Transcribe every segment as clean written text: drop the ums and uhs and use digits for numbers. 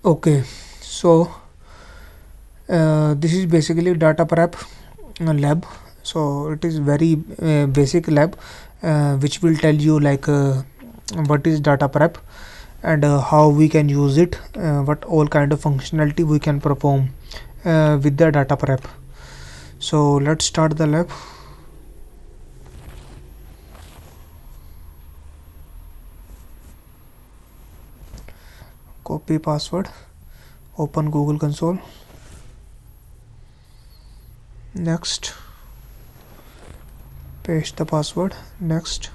Okay, so this is basically data prep lab. So it is very basic lab which will tell you like what is data prep and how we can use it, what all kind of functionality we can perform with the data prep. So let's start the lab. Copy password, open Google Console, next, paste the password, next.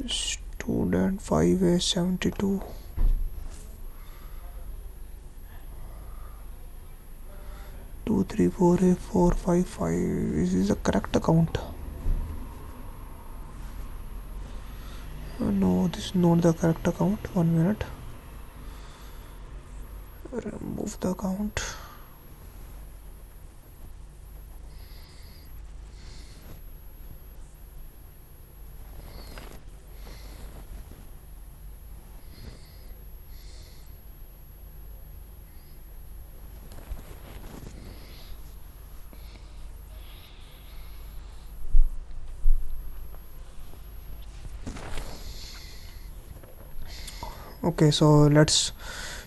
Student 5A72 234A455. Is this the correct account? No, this is not the correct account. 1 minute. Remove the account. Okay, so let's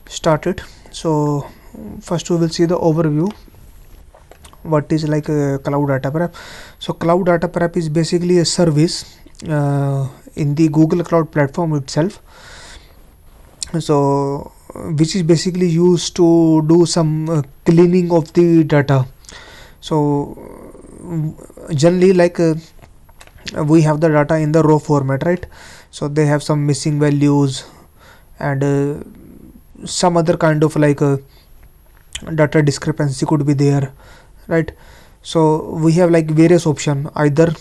start it. So first we will see the overview. What is like a cloud data prep? So cloud data prep is basically a service in the Google Cloud platform itself. So which is basically used to do some cleaning of the data. So generally like we have the data in the raw format, right? So they have some missing values and some other kind of like data discrepancy could be there, right? So we have like various option. Either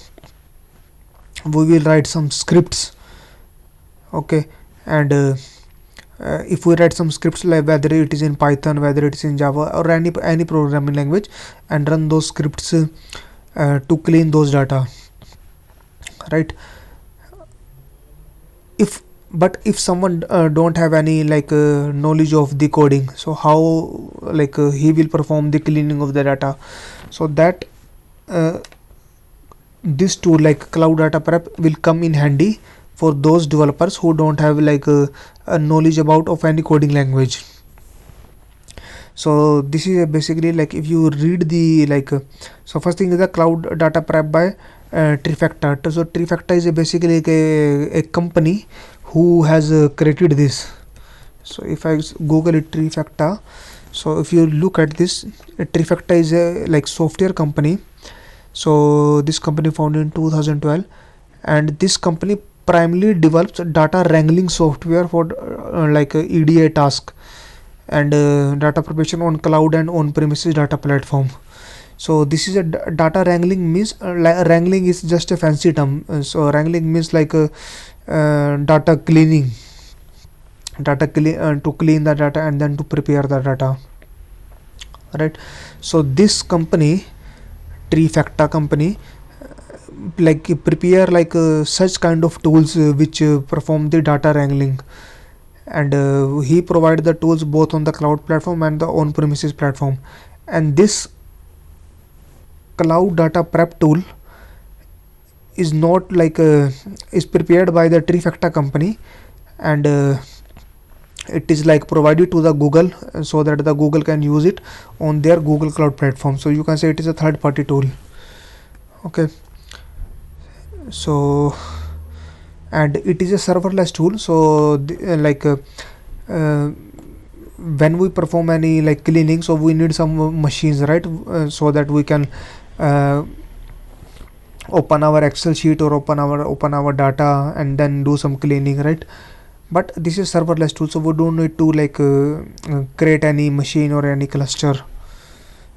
we will write some scripts, okay, and if we write some scripts, like whether it is in Python, whether it is in Java or any programming language, and run those scripts to clean those data, right? If someone don't have any like knowledge of the coding, so how like he will perform the cleaning of the data? So that uh, this tool like cloud data prep will come in handy for those developers who don't have like a knowledge about of any coding language. So this is basically like if you read the like so first thing is the cloud data prep by Trifecta. So Trifecta is basically like a company who has created this. So if I google it, Trifecta, so if you look at this, Trifecta is a like software company. So this company founded in 2012, and this company primarily develops data wrangling software for like EDA task and data preparation on cloud and on premises data platform. So this is a data wrangling means wrangling is just a fancy term. So wrangling means like data cleaning, to clean the data and then to prepare the data, right? So this company, Trifecta company, like prepare like such kind of tools which perform the data wrangling, and he provide the tools both on the cloud platform and the on premises platform. And this cloud data prep tool is not like is prepared by the Trifecta company, and it is like provided to the Google so that the Google can use it on their Google Cloud platform. So you can say it is a third party tool, okay? So and it is a serverless tool. So like uh, when we perform any like cleaning, so we need some machines, right? So that we can uh, open our Excel sheet or open our data and then do some cleaning, right? But this is serverless tool, so we don't need to like create any machine or any cluster,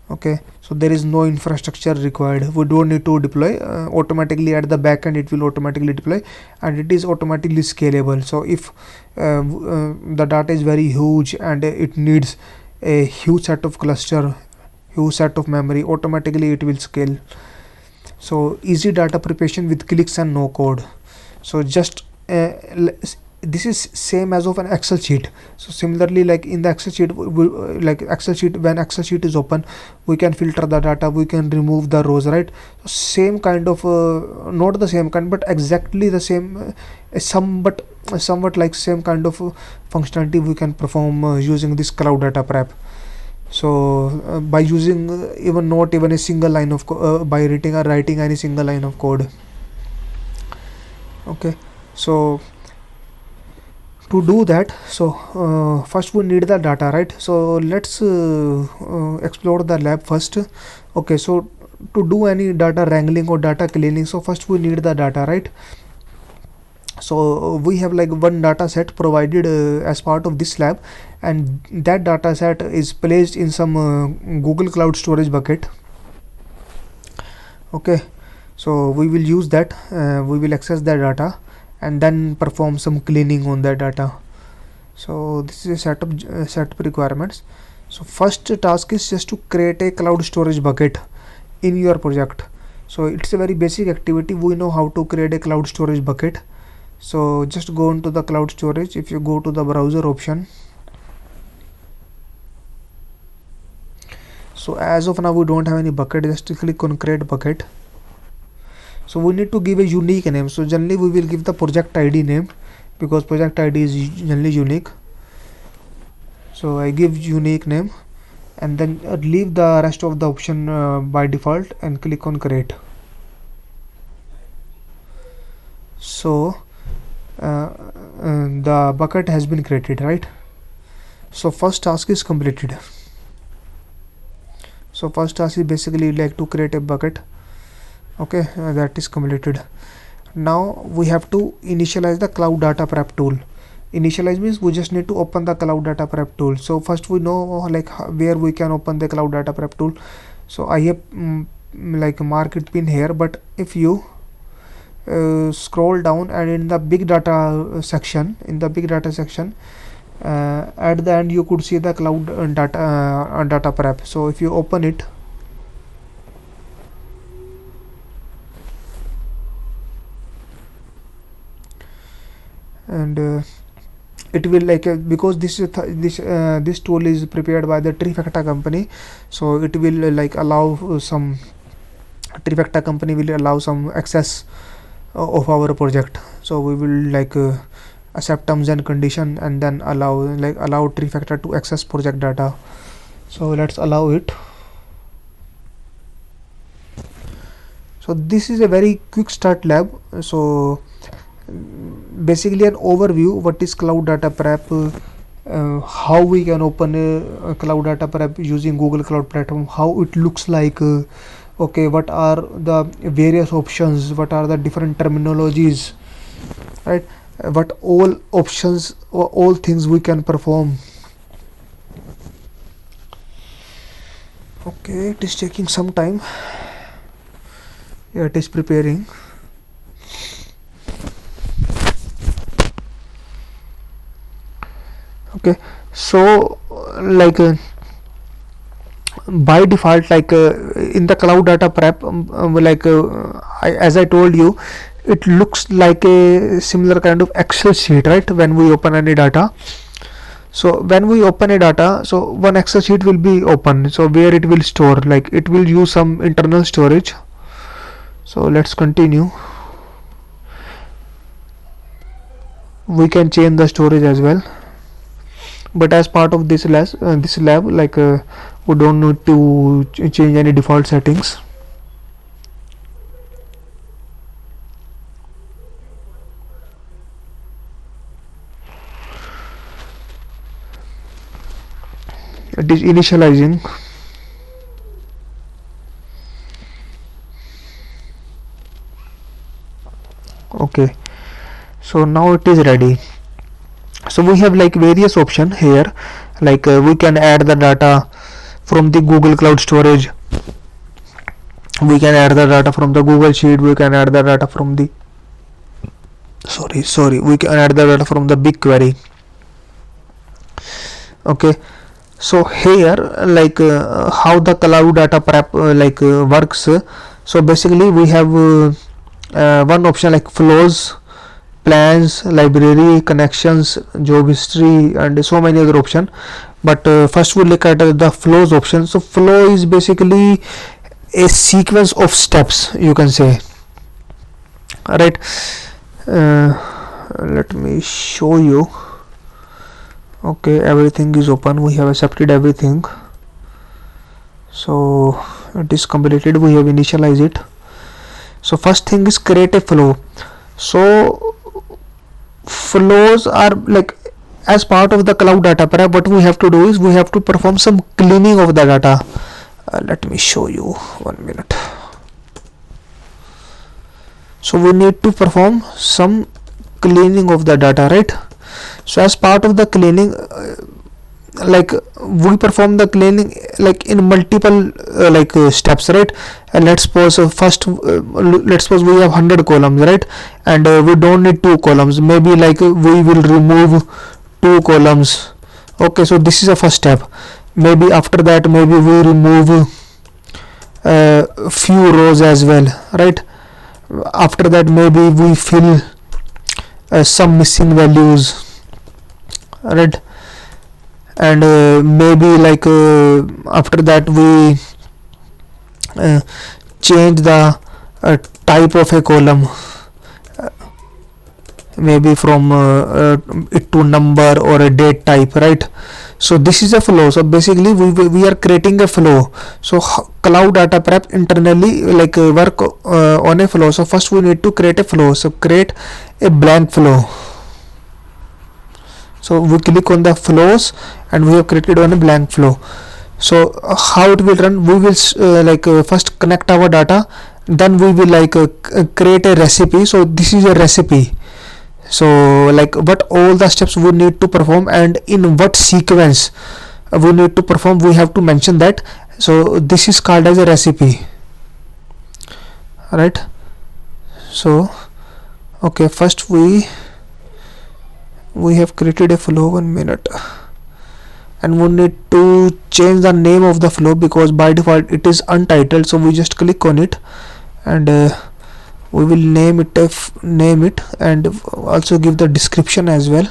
Okay, so there is no infrastructure required. We don't need to deploy automatically at the back end. It will automatically deploy, and it is automatically scalable. So if the data is very huge and it needs a huge set of cluster, huge set of memory, automatically it will scale. So easy data preparation with clicks and no code. So just this is same as of an Excel sheet. So similarly, like in the Excel sheet, like Excel sheet, when Excel sheet is open, we can filter the data, we can remove the rows, right? So same kind of not the same kind but exactly the same, somewhat like same kind of functionality we can perform using this cloud data prep. So by using even not even a single line of by writing any single line of code. Okay, so to do that, so first we need the data, right? So let's explore the lab first. Okay, so to do any data wrangling or data cleaning, so first we need the data, right? So we have like one data set provided as part of this lab, and that data set is placed in some Google Cloud Storage bucket. Okay, so we will use that, we will access that data and then perform some cleaning on that data. So this is a setup requirements. So first task is just to create a cloud storage bucket in your project. So it's a very basic activity, we know how to create a cloud storage bucket. So just go into the cloud storage. If you go to the browser option, so as of now we don't have any bucket, just click on create bucket. So we need to give a unique name. So generally we will give the project ID name because project ID is generally unique. So I give unique name and then leave the rest of the option by default and click on create. So the bucket has been created, right? So first task is completed. So first task is basically like to create a bucket. Okay, that is completed. Now we have to initialize the cloud data prep tool. Initialize means we just need to open the cloud data prep tool. So first we know like where we can open the cloud data prep tool. So I have like marked pin here, but if you scroll down and in the big data section, at the end you could see the cloud data prep. So if you open it, and it will like because this tool is prepared by the Trifecta company, so it will like allow some Trifecta company will allow some access of our project. So we will like accept terms and condition and then allow Trifecta to access project data. So let's allow it. So this is a very quick start lab. So basically an overview what is cloud data prep, how we can open a cloud data prep using Google Cloud Platform, how it looks like, okay, what are the various options, what are the different terminologies, right? What all options or all things we can perform. Okay, it is taking some time. Yeah, it is preparing. Okay, so like by default, like in the cloud data prep, as I told you, it looks like a similar kind of Excel sheet, right? When we open any data, so when we open a data, so one Excel sheet will be open, so where it will store, like it will use some internal storage. So let's continue. We can change the storage as well, but as part of this lab, like we don't need to change any default settings. It is initializing. Okay, so now it is ready. So we have like various option here, like we can add the data from the Google Cloud Storage. We can add the data from the Google Sheet. We can add the data from the we can add the data from the BigQuery. Okay, so here like how the cloud data prep works. So basically we have one option like flows, plans, library, connections, job history, and so many other options. But first we look at the flows option. So flow is basically a sequence of steps, you can say, right? Let me show you. Okay, everything is open. We have accepted everything, so it is completed. We have initialized it. So first thing is create a flow. So flows are like, as part of the cloud data prep, what we have to do is we have to perform some cleaning of the data. Let me show you, 1 minute. So we need to perform some cleaning of the data, right? So as part of the cleaning, like we perform the cleaning like in multiple steps, right? And let's suppose let's suppose we have 100 columns, right? And we don't need 2 columns. Maybe like we will remove 2 columns. Okay, so this is a first step. Maybe after that, maybe we remove few rows as well, right? After that, maybe we fill some missing values, right? And maybe like after that we change the type of a column, maybe from it to number or a date type, right? So this is a flow. So basically we are creating a flow. So cloud data prep internally work on a flow. So first we need to create a flow. So create a blank flow. So we click on the flows and we have created on a blank flow. So how it will run, we will first connect our data, then we will create a recipe. So this is a recipe. So what all the steps we need to perform and in what sequence we need to perform, we have to mention that. So this is called as a recipe, right? So okay, first we have created a flow, 1 minute, and we need to change the name of the flow because by default it is untitled. So we just click on it and we will name it and also give the description as well.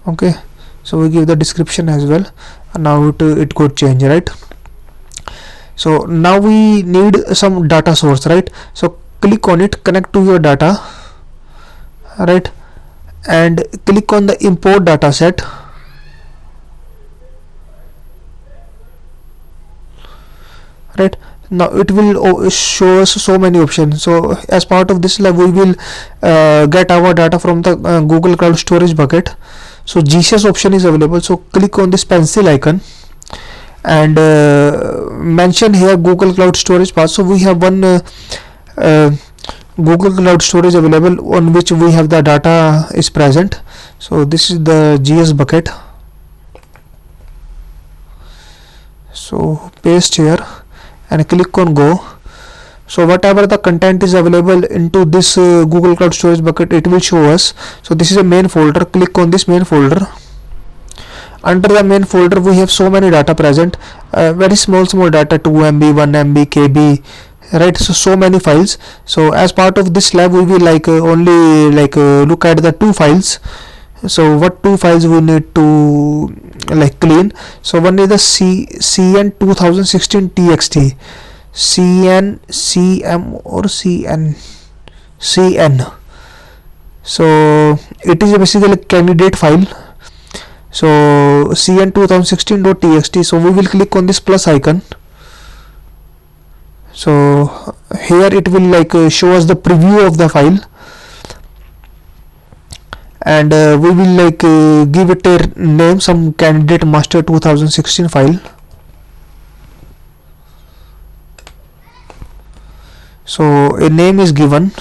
Okay, so we give the description as well, and now it could change, right? So now we need some data source, right? So click on it, connect to your data, right? And click on the import data set. Right, now it will show us so many options. So as part of this we will get our data from the Google Cloud Storage bucket. So GCS option is available. So click on this pencil icon and mention here Google Cloud Storage path. So we have one Google Cloud Storage available on which we have the data is present. So this is the GS bucket. So paste here and click on go. So whatever the content is available into this Google Cloud Storage bucket, it will show us. So this is a main folder. Click on this main folder. Under the main folder we have so many data present, very small data, 2 MB, 1 MB, KB, right? So many files. So as part of this lab we will only look at the 2 files. So what 2 files we need to clean? So one is the CN 2016 TXT, CN, CM or CN. So it is basically a candidate file. So CN 2016.txt. So we will click on this plus icon. So here it will show us the preview of the file, and we will give it a name, some candidate master 2016 file. So a name is given,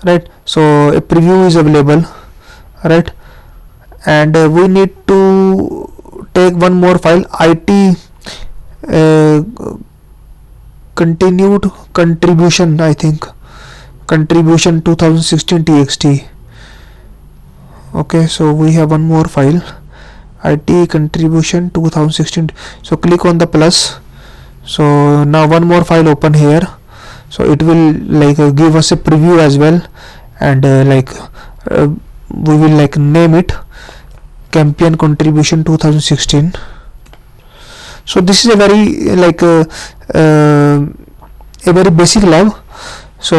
right? So a preview is available, right? and we need to take one more file, it continued contribution, I think contribution 2016 txt. Okay, so we have one more file, it contribution 2016. so click on the plus. So now one more file open here, so it will like give us a preview as well, and we will like name it campaign contribution 2016. so this is a very a very basic lab, so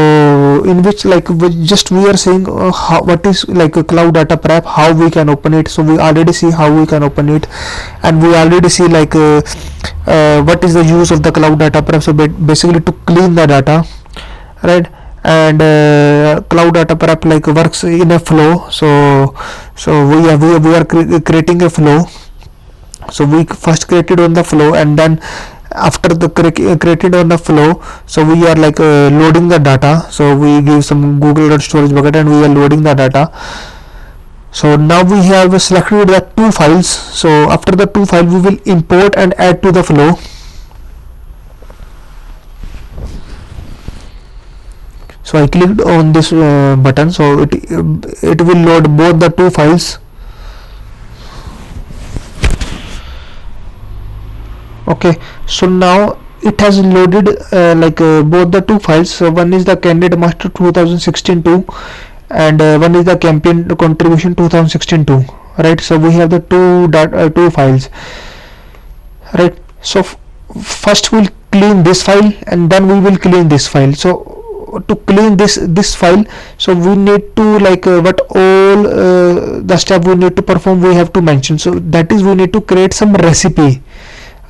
in which like we are saying what is like a cloud data prep, how we can open it. So we already see how we can open it, and we already see like what is the use of the cloud data prep. So basically to clean the data, right? And cloud data prep like works in a flow. So we are creating a flow. So we first created on the flow, and then after the created on the flow, so we are like loading the data. So we give some google.storage bucket and we are loading the data. So now we have selected the two files. So after the two files we will import and add to the flow. So I clicked on this button, so it will load both the two files. Okay, so now it has loaded both the two files. So one is the candidate master 2016 2, and one is the campaign contribution 2016 2, right? So we have the two files, right? So first we'll clean this file, and then we will clean this file. So to clean this file, so we need to like what all the step we need to perform, we have to mention. So that is, we need to create some recipe,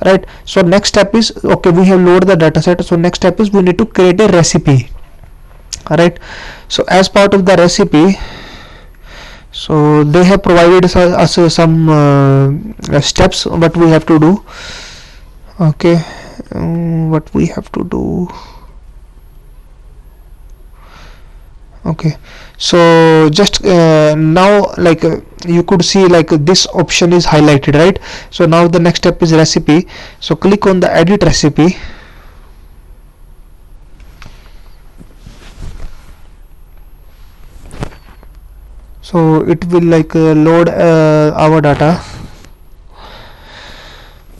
right? So next step is, okay, we have loaded the data set. So next step is we need to create a recipe, right? So as part of the recipe, so they have provided us some steps what we have to do. Okay, what we have to do. Okay, so just now like you could see like this option is highlighted, right? So now the next step is recipe. So click on the edit recipe. So it will like load our data.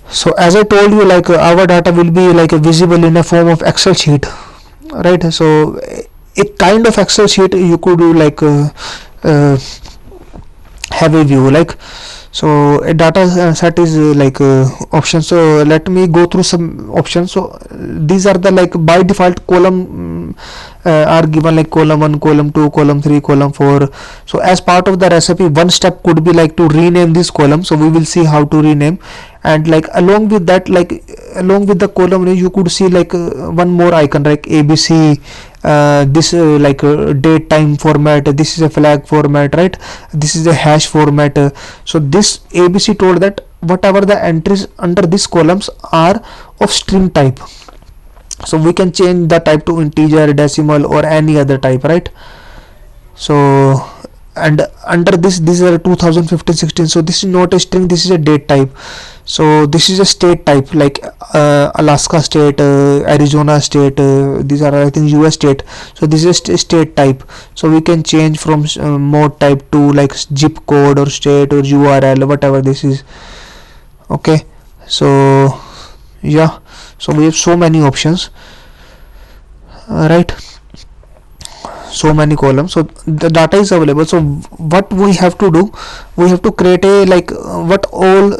So as I told you, like our data will be like visible in a form of Excel sheet, right? So a kind of Excel sheet you could do like have a view like. So a data set is like options. So let me go through some options. So these are the like by default column are given, like column 1, column 2, column 3, column 4. So as part of the recipe, one step could be like to rename this column. So we will see how to rename, and like along with that, like along with the column you could see like one more icon like ABC, this like date time format, this is a flag format, right? This is a hash format. So this ABC told that whatever the entries under these columns are of string type, so we can change the type to integer, decimal, or any other type, right? So and under this, these are 2015-16. So this is not a string, this is a date type. So this is a state type like Alaska state, Arizona state, these are I think US state. So this is a state type. So we can change from mode type to like zip code or state or URL, whatever this is. Okay, so yeah, so we have so many options, right? So many columns. So the data is available. So what we have to do, we have to create a like what all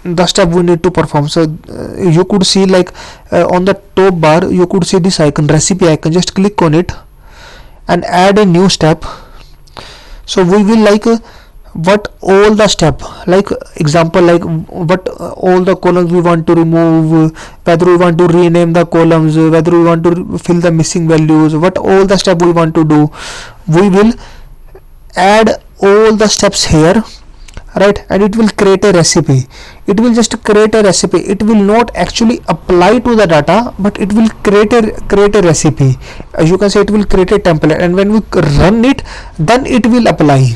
the step we need to perform. So you could see like on the top bar you could see this icon, recipe icon. Just click on it and add a new step. So we will like what all the step, like example, like what all the columns we want to remove, whether we want to rename the columns, whether we want to fill the missing values, what all the step we want to do, we will add all the steps here, right? And it will create a recipe. It will just create a recipe. It will not actually apply to the data, but it will create a recipe. As you can say, it will create a template, and when we run it, then it will apply,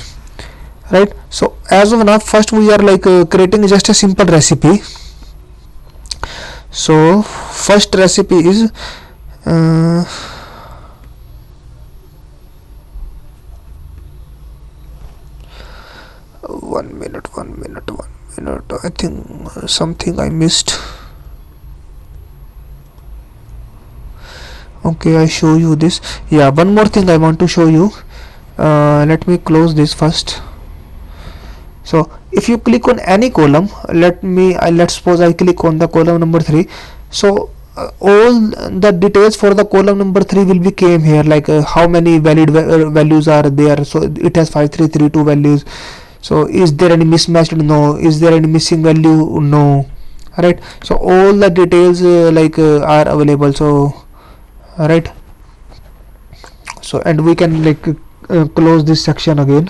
right? So as of now, first we are like creating just a simple recipe. So first recipe is uh, 1 minute, I think something I missed. Okay, I show you this. Yeah, one more thing I want to show you. Let me close this first. So if you click on any column, let's suppose I click on the column number 3. So all the details for the column number 3 will be came here, like how many valid values are there. So it has 5332 values. So is there any mismatched? No. Is there any missing value? No. Right. So all the details are available. So right. So and we can like close this section again,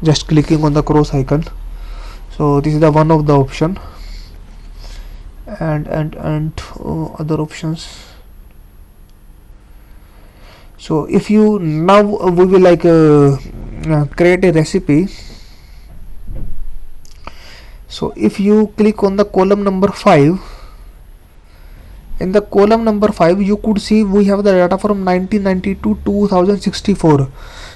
just clicking on the cross icon. So this is the one of the option, and other options. So if you now we will like create a recipe. So if you click on the column number 5, in the column number 5 you could see we have the data from 1990 to 2064.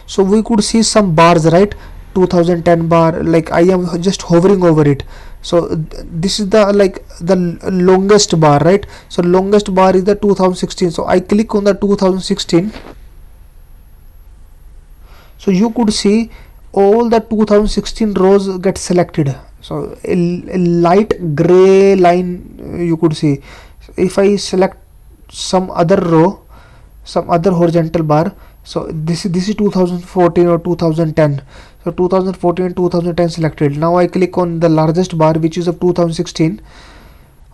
So we could see some bars, right? 2010 bar, like I am just hovering over it. So this is the like the longest bar, right? So longest bar is the 2016. So I click on the 2016. So you could see all the 2016 rows get selected. So a light gray line you could see. If I select some other row, some other horizontal bar, so this is 2014 or 2010. So 2014 and 2010 selected. Now I click on the largest bar, which is of 2016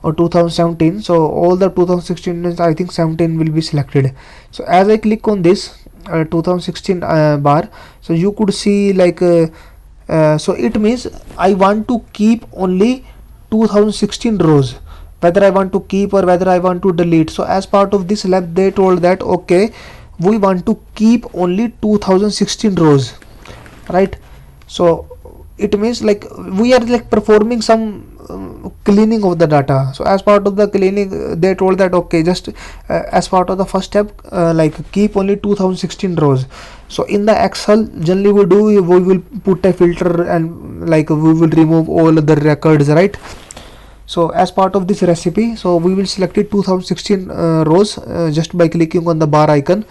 or 2017. So all the 2016 and I think 17 will be selected. So as I click on this 2016 bar, so you could see like so it means I want to keep only 2016 rows, whether I want to keep or whether I want to delete. So as part of this lab they told that okay, we want to keep only 2016 rows, right? So it means like we are like performing some cleaning of the data. So as part of the cleaning they told that okay, just as part of the first step like keep only 2016 rows. So in the Excel generally we will put a filter and like we will remove all the records, right? So as part of this recipe, so we will select it 2016 rows just by clicking on the bar icon,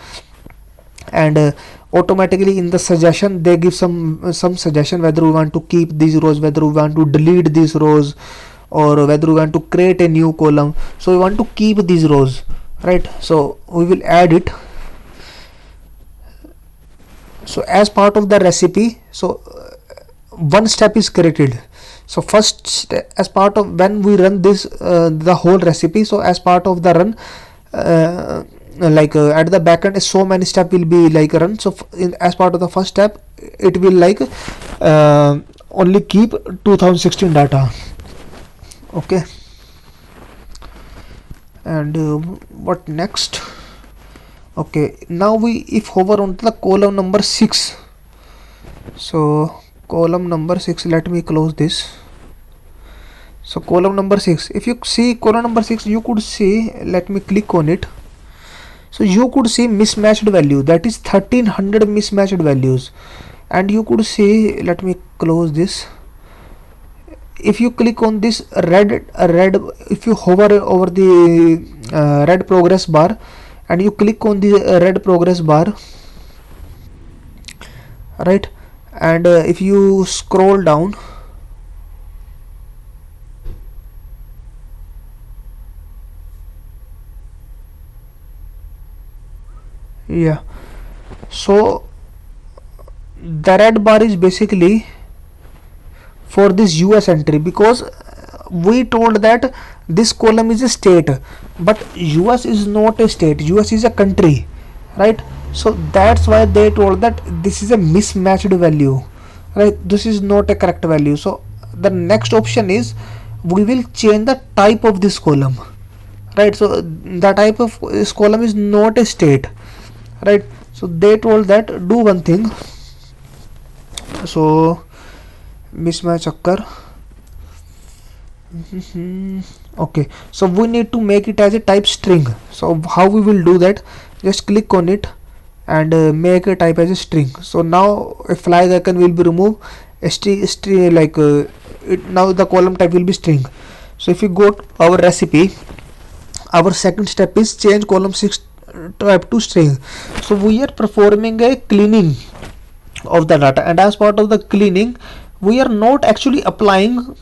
and automatically in the suggestion they give some suggestion whether we want to keep these rows, whether we want to delete these rows, or whether we want to create a new column. So we want to keep these rows, right? So we will add it. So as part of the recipe, so one step is created. So first as part of when we run this the whole recipe, so as part of the run at the backend so many steps will be like run. So as part of the first step it will like only keep 2016 data. Okay, and what next? Okay, now we if hover onto the column number 6. So column number 6, let me close this. So column number 6, if you see column number 6, you could see, let me click on it. So you could see mismatched value, that is 1300 mismatched values. And you could see, let me close this. If you click on this red, if you hover over the red progress bar and you click on the red progress bar, right, and if you scroll down, yeah, so the red bar is basically for this US entry, because we told that this column is a state, but US is not a state, US is a country, right? So that's why they told that this is a mismatched value, right? This is not a correct value. So the next option is we will change the type of this column, right? So the type of this column is not a state, right? So they told that do one thing. So mismatch occur. Okay, so we need to make it as a type string. So how we will do that? Just click on it and make a type as a string. So now a flag icon will be removed, string like now the column type will be string. So if you go to our recipe, our second step is change column 6 type to string. So we are performing a cleaning of the data, and as part of the cleaning we are not actually applying,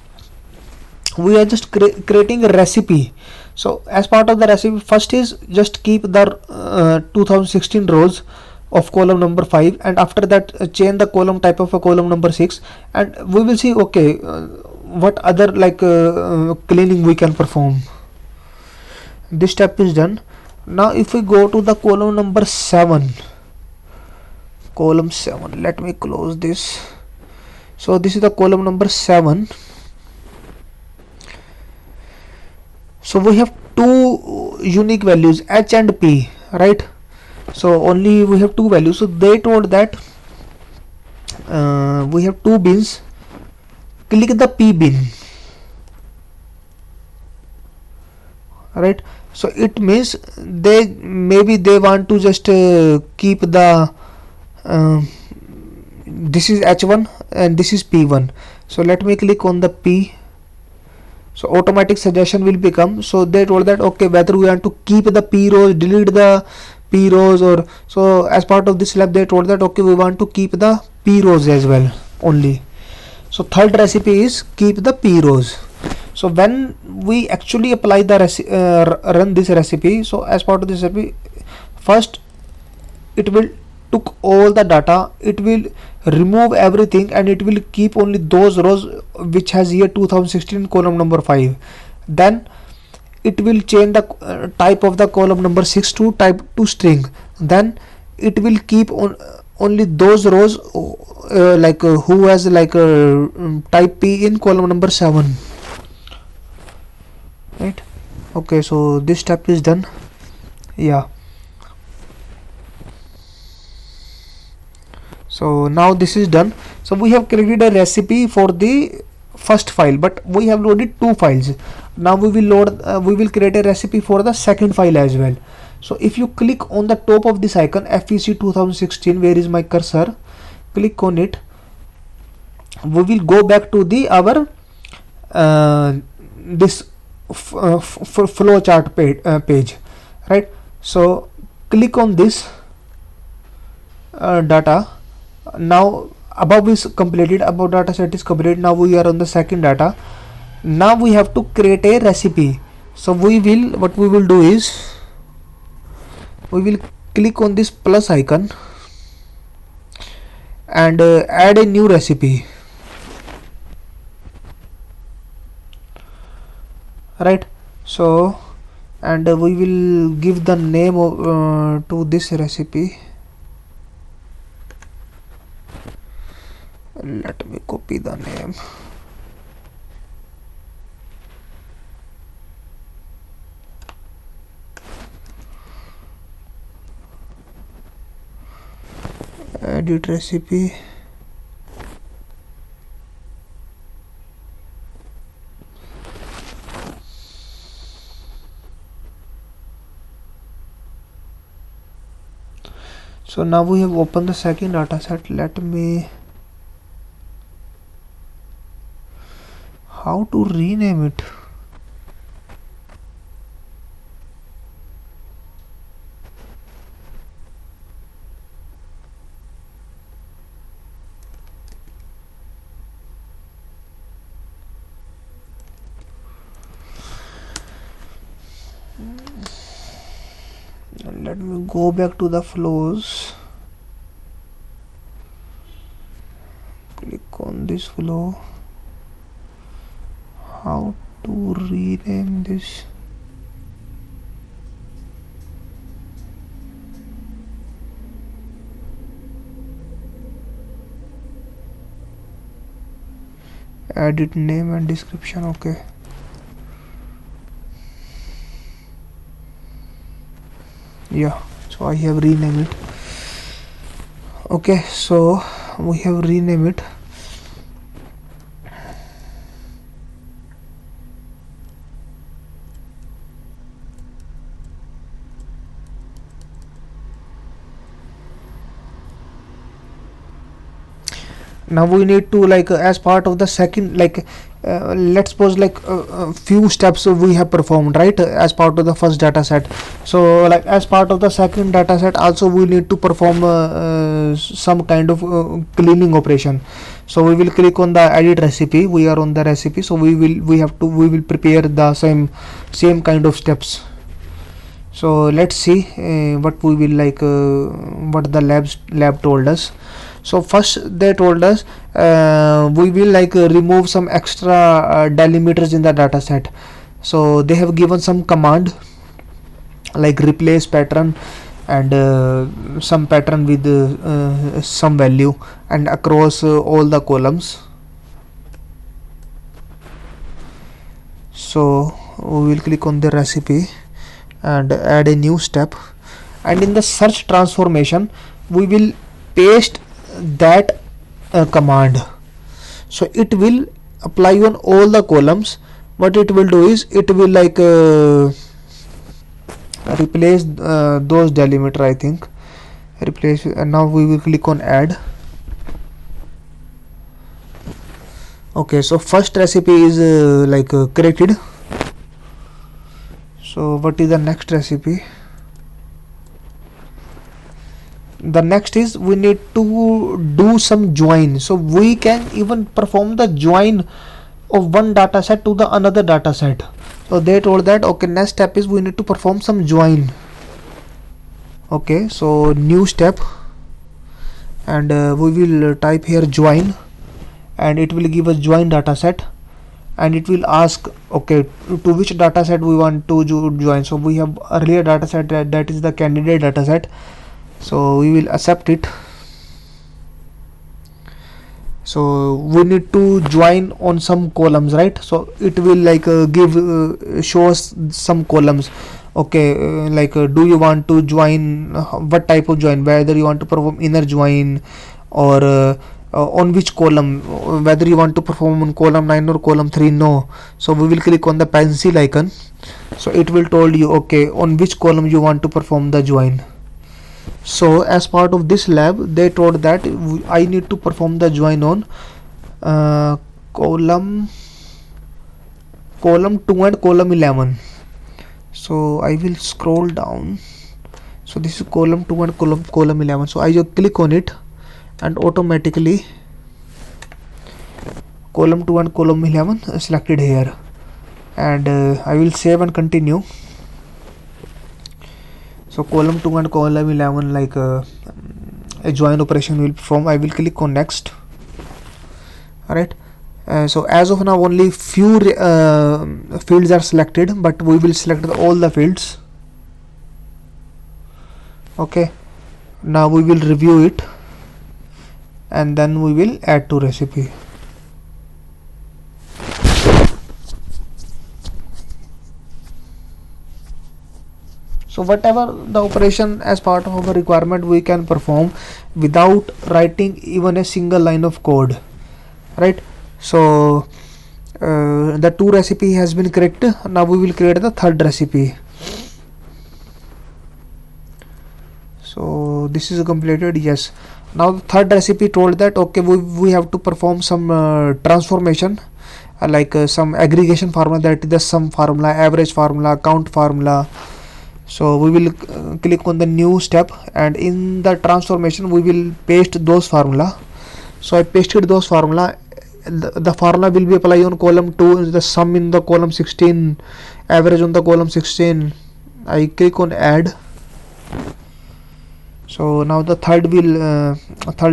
we are just creating a recipe. So as part of the recipe, first is just keep the 2016 rows of column number 5, and after that change the column type of a column number 6, and we will see okay what other like cleaning we can perform. This step is done. Now if we go to the column number 7, let me close this. So this is the column number 7. So we have two unique values, h and p, right? So only we have two values. So they told that we have two bins, click the p bin, right? So it means they want to just keep the this is h1 and this is p1. So let me click on the p. So automatic suggestion will become, so they told that okay whether we want to keep the p rows, delete the p rows, or so as part of this lab they told that okay we want to keep the p rows as well only. So third recipe is keep the p rows. So when we actually apply the run this recipe, so as part of this recipe, first it will took all the data, it will remove everything, and it will keep only those rows which has here 2016 column number 5. Then it will change the type of the column number 6 to type to string. Then it will keep on only those rows who has like type p in column number 7, right? Okay, so this step is done. Yeah, so now this is done. So we have created a recipe for the first file, but we have loaded two files. Now we will load we will create a recipe for the second file as well. So if you click on the top of this icon FEC 2016, where is my cursor, click on it, we will go back to the our this flowchart page, right? So click on this data. Now above is completed, above data set is completed. Now we are on the second data. Now we have to create a recipe. So what we will do is we will click on this plus icon and add a new recipe, right? So and we will give the name of, to this recipe. Let me copy the name. Edit recipe. So now we have opened the second data set. Let me, how to rename it? Let me go back to the flows, click on this flow. How to rename this? Edit name and description. Okay, yeah, so I have renamed it. Okay, so we have renamed it. now we need to like as part of the second, like let's suppose like few steps we have performed, right, as part of the first data set. So like as part of the second data set also we need to perform some kind of cleaning operation. So we will click on the edit recipe. We are on the recipe, so we will prepare the same kind of steps. So let's see what we will like what the lab told us. So first they told us we will like remove some extra delimiters in the data set. So they have given some command like replace pattern and some pattern with some value and across all the columns. So we will click on the recipe and add a new step, and in the search transformation we will paste that command. So it will apply on all the columns. What it will do is it will like replace those delimiter, I think replace, and now we will click on add. Okay, so first recipe is created. So what is the next recipe? The next is we need to do some join. So we can even perform the join of one data set to the another data set. So they told that okay, next step is we need to perform some join. Okay, so new step, and we will type here join, and it will give us join data set, and it will ask okay to which data set we want to join. So we have earlier data set that is the candidate data set, so we will accept it. So we need to join on some columns, right? So it will like show us some columns. Okay, do you want to join what type of join, whether you want to perform inner join or on which column, whether you want to perform on column 9 or column 3. No, so we will click on the pencil icon. So it will told you okay on which column you want to perform the join. So as part of this lab they told that I need to perform the join on column 2 and column 11. So I will scroll down. So this is column 2 and column 11. So I just click on it and automatically column 2 and column 11 selected here, and I will save and continue. So column 2 and column 11 like a join operation will perform. I will click on next. Alright, so as of now only few fields are selected, but we will select all the fields. Okay, now we will review it and then we will add to recipe. So whatever the operation as part of our requirement we can perform without writing even a single line of code, right? So the 2 recipe has been created. Now we will create the third recipe. So this is completed. Yes, now the third recipe told that okay we have to perform some transformation some aggregation formula, that is the sum formula, average formula, count formula. So we will click on the new step, and in the transformation we will paste those formula. So I pasted those formula. The formula will be applied on column 2, the sum in the column 16, average on the column 16. I click on add. So now the third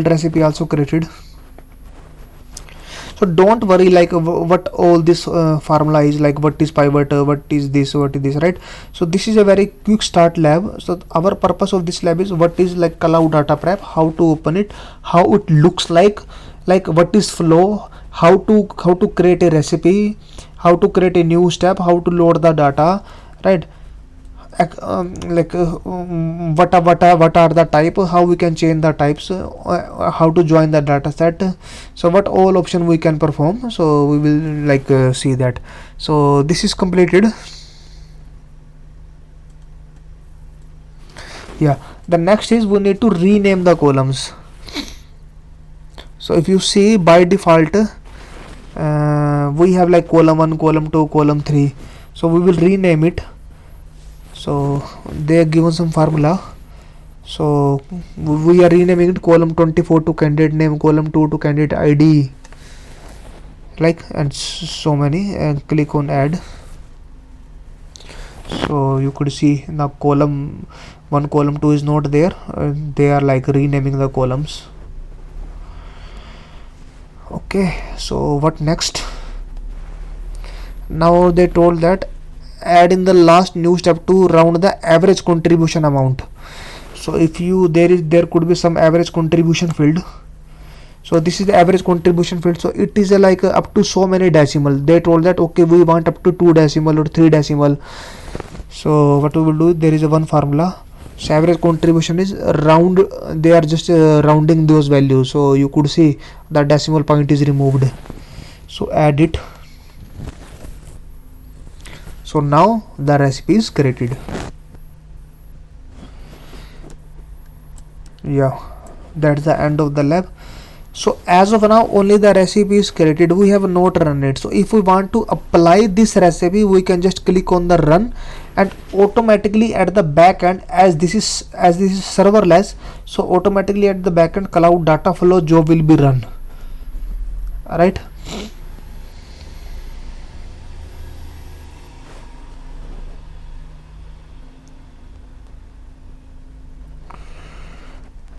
recipe also created. So don't worry like what all this formula is, like what is pivot, what is this, right? So this is a very quick start lab. So our purpose of this lab is what is like cloud data prep, how to open it, how it looks like what is flow, how to create a recipe, how to create a new step, how to load the data, right? What are the type, how we can change the types, how to join the data set. So what all option we can perform. So we will see that. So this is completed. Yeah, the next is we need to rename the columns. So if you see, by default we have like column 1, column 2, column 3. So we will rename it. So they are given some formula. So we are renaming it column 24 to candidate name, column 2 to candidate ID, like, and so many, and click on add. So you could see the column 1, column 2 is not there. They are like renaming the columns. Okay, so what next? Now they told that add in the last new step to round the average contribution amount. So if you there could be some average contribution field. So this is the average contribution field. So it is like up to so many decimal. They told that okay, we want up to 2 decimal or 3 decimal. So what we will do, there is a one formula. So average contribution is round, they are just rounding those values. So you could see the decimal point is removed. So add it. So now the recipe is created. Yeah, that's the end of the lab. So as of now only the recipe is created, we have not run it. So if we want to apply this recipe, we can just click on the run, and automatically at the back end, as this is serverless, so automatically at the back end cloud data flow job will be run. Alright,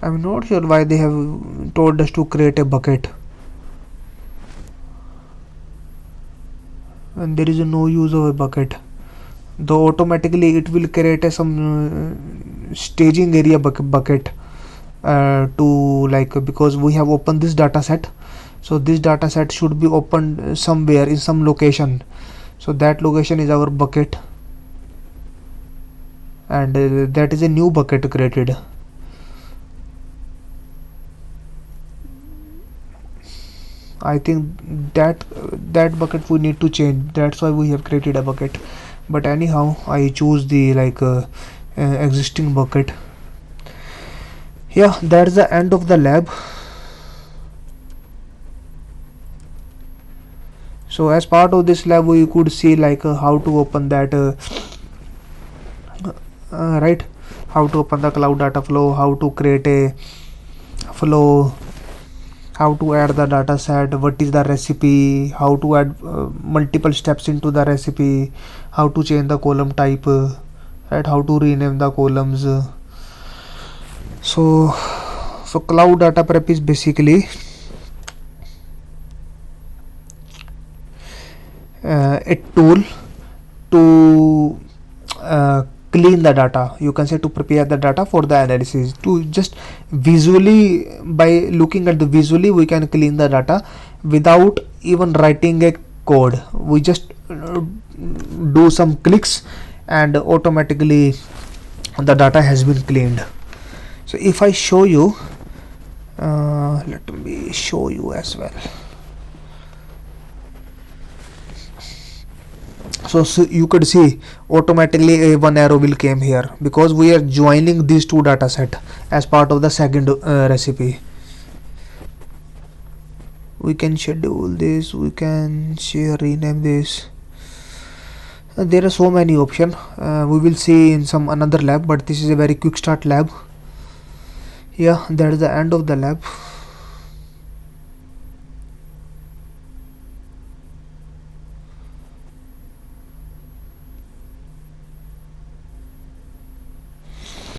I'm not sure why they have told us to create a bucket, and there is no use of a bucket, though automatically it will create a some staging area bucket to like, because we have opened this data set. So this data set should be opened somewhere in some location. So that location is our bucket, and that is a new bucket created. I think that bucket we need to change. That's why we have created a bucket. But anyhow, I choose the like existing bucket. Yeah, that's the end of the lab. So as part of this lab, we could see like how to open that right, how to open the cloud data flow, how to create a flow, how to add the data set, what is the recipe, how to add multiple steps into the recipe, how to change the column type, right, how to rename the columns. So cloud data prep is basically a tool to clean the data, you can say, to prepare the data for the analysis. To just visually, by looking at the visually, we can clean the data without even writing a code. We just do some clicks and automatically the data has been cleaned. So if I show you, let me show you as well. So you could see automatically one arrow will came here, because we are joining these two data set as part of the second recipe. We can schedule this, we can share, rename this. There are so many options. We will see in some another lab, but this is a very quick start lab. Yeah, that is the end of the lab.